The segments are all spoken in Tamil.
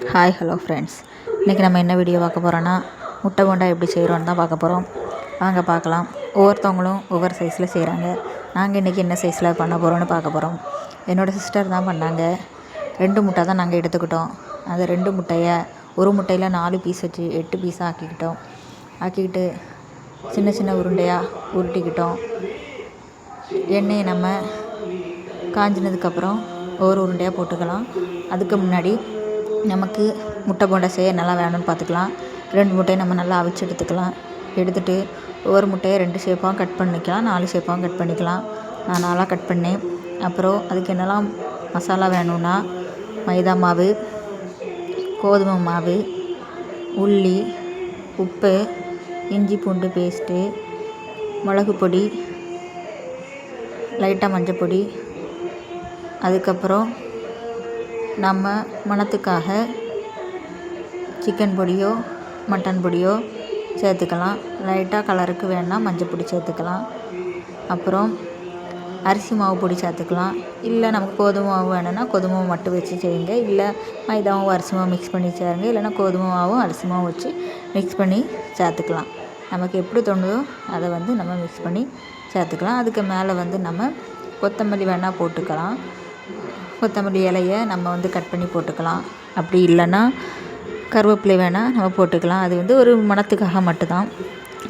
ஹாய் ஹலோ ஃப்ரெண்ட்ஸ், இன்றைக்கி நம்ம என்ன வீடியோ பார்க்க போகிறோன்னா முட்டை போண்டா எப்படி செய்கிறோன்னு தான் பார்க்க போகிறோம். வாங்க பார்க்கலாம். ஒவ்வொருத்தவங்களும் ஒவ்வொரு சைஸில் செய்கிறாங்க. நாங்கள் இன்றைக்கி என்ன சைஸில் பண்ண போகிறோன்னு பார்க்க போகிறோம். என்னோடய சிஸ்டர் தான் பண்ணாங்க. 2 முட்டை தான் நாங்கள் எடுத்துக்கிட்டோம். அந்த 2 முட்டையை ஒரு முட்டையில் 4 பீஸ் வச்சு 8 பீஸாக ஆக்கிக்கிட்டு சின்ன சின்ன உருண்டையாக உருட்டிக்கிட்டோம். எண்ணெயை நம்ம காஞ்சினதுக்கப்புறம் ஒவ்வொரு உருண்டையாக போட்டுக்கலாம். அதுக்கு முன்னாடி நமக்கு முட்டை போண்டா செய்ய நல்லா வேணும்னு பார்த்துக்கலாம். 2 முட்டையை நம்ம நல்லா அவிச்சு எடுத்துகிட்டு ஒவ்வொரு முட்டையை 2 ஷேப்பாகவும் கட் பண்ணிக்கலாம், 4 ஷேப்பாகவும் கட் பண்ணிக்கலாம். நான் 4ஆக கட் பண்ணேன். அப்புறம் அதுக்கு என்னெல்லாம் மசாலா வேணும்னா மைதா மாவு, கோதுமை மாவு, உள்ளி, உப்பு, இஞ்சி பூண்டு பேஸ்ட்டு, மிளகு பொடி, லைட்டாக மஞ்சள் பொடி, அதுக்கப்புறம் நம்ம மணத்துக்காக சிக்கன் பொடியோ மட்டன் பொடியோ சேர்த்துக்கலாம். லைட்டாக கலருக்கு வேணால் மஞ்சள் பொடி சேர்த்துக்கலாம். அப்புறம் அரிசி மாவு பொடி சேர்த்துக்கலாம். இல்லை நமக்கு கோதுமை மாவு வேணும்னா கோதுமை மாவு மட்டும் வச்சு செய்யுங்க. இல்லை மைதாவும் அரிசி மாவு மிக்ஸ் பண்ணி சேருங்க. இல்லைனா கோதுமை மாவும் அரிசி மாவு வச்சு மிக்ஸ் பண்ணி சேர்த்துக்கலாம். நமக்கு எப்படி தோணுதோ அதை நம்ம மிக்ஸ் பண்ணி சேர்த்துக்கலாம். அதுக்கு மேலே நம்ம கொத்தமல்லி வேணால் போட்டுக்கலாம். கொத்தமல்லி இலையை நம்ம கட் பண்ணி போட்டுக்கலாம். அப்படி இல்லைன்னா கருவேப்பிலை வேணால் நம்ம போட்டுக்கலாம். அது ஒரு மணத்துக்காக மட்டும்தான்,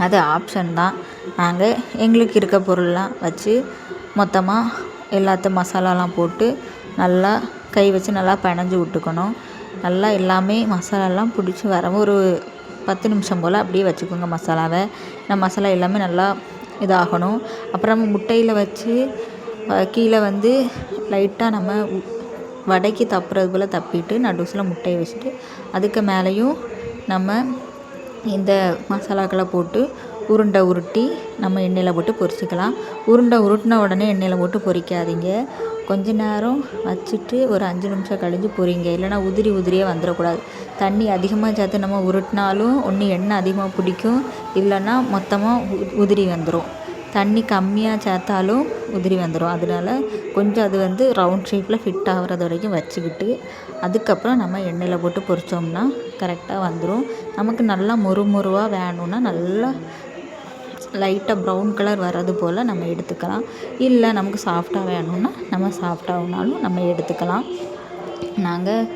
அது ஆப்ஷன் தான். நாங்கள் எங்களுக்கு இருக்க பொருள்லாம் வச்சு மொத்தமாக எல்லாத்தையும் மசாலாலாம் போட்டு நல்லா கை வச்சு நல்லா பிணைஞ்சி விட்டுக்கணும். நல்லா எல்லாமே மசாலாலாம் பிடிச்சி வர ஒரு 10 நிமிஷம் போல் அப்படியே வச்சுக்கோங்க மசாலாவை. மசாலா எல்லாமே நல்லா இதாகணும். அப்புறம் முட்டையில் வச்சு கீழே லைட்டாக நம்ம வடைக்கு தப்புறது போல் தப்பிட்டு நடுஸில் முட்டையை வச்சுட்டு அதுக்கு மேலேயும் நம்ம இந்த மசாலாக்களை போட்டு உருண்டை உருட்டி நம்ம எண்ணெயில் போட்டு பொரிச்சிக்கலாம். உருண்டை உருட்டின உடனே எண்ணெயில் போட்டு பொரிக்காதீங்க. கொஞ்ச நேரம் வச்சுட்டு ஒரு 5 நிமிஷம் கழிஞ்சு பொரிங்க. இல்லைனா உதிரியே வந்துடக்கூடாது. தண்ணி அதிகமாக சேர்த்து நம்ம உருட்டினாலும் ஒன்று எண்ணெய் அதிகமாக பிடிக்கும், இல்லைன்னா மொத்தமாக உதிரி வந்துடும். தண்ணி கம்மியாக சேர்த்தாலும் உதிரி வந்துடும். அதனால கொஞ்சம் அது ரவுண்ட் ஷேப்பில் ஃபிட் ஆகிறது வரைக்கும் வச்சுக்கிட்டு அதுக்கப்புறம் நம்ம எண்ணெயில் போட்டு பொரித்தோம்னா கரெக்டாக வந்துடும். நமக்கு நல்லா மொறுவாக வேணும்னா நல்லா லைட்டாக ப்ரௌன் கலர் வர்றது போல் நம்ம எடுத்துக்கலாம். இல்லை நமக்கு சாஃப்டாக வேணும்னா நம்ம சாஃப்டாகனாலும் நம்ம எடுத்துக்கலாம். நாங்கள்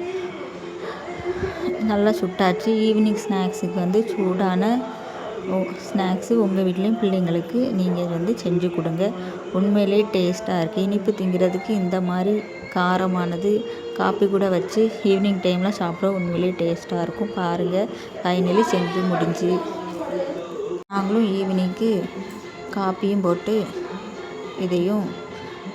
நல்லா சுட்டாச்சு. ஈவினிங் ஸ்நாக்ஸுக்கு சூடான ஸ்நாக்ஸு உங்கள் வீட்லேயும் பிள்ளைங்களுக்கு நீங்கள் செஞ்சு கொடுங்க. உண்மையிலே டேஸ்ட்டாக இருக்குது. இனிப்பு திங்கிறதுக்கு இந்த மாதிரி காரமானது காப்பி கூட வச்சு ஈவினிங் டைமில் சாப்பிட உண்மையிலே டேஸ்ட்டாக இருக்கும். பாருங்கள், ஃபைனலி செஞ்சு முடிஞ்சு நாங்களும் ஈவினிங்க்கு காப்பியும் போட்டு இதையும்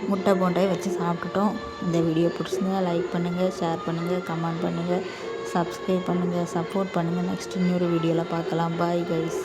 முட்டை போண்டாயை வச்சு சாப்பிட்டுட்டோம். இந்த வீடியோ பிடிச்சிருந்தா லைக் பண்ணுங்கள், ஷேர் பண்ணுங்கள், கமெண்ட் பண்ணுங்கள், சப்ஸ்கிரைப் பண்ணுங்கள், சப்போர்ட் பண்ணுங்கள். நெக்ஸ்ட் இன்னொரு வீடியோவில் பார்க்கலாம். Bye guys.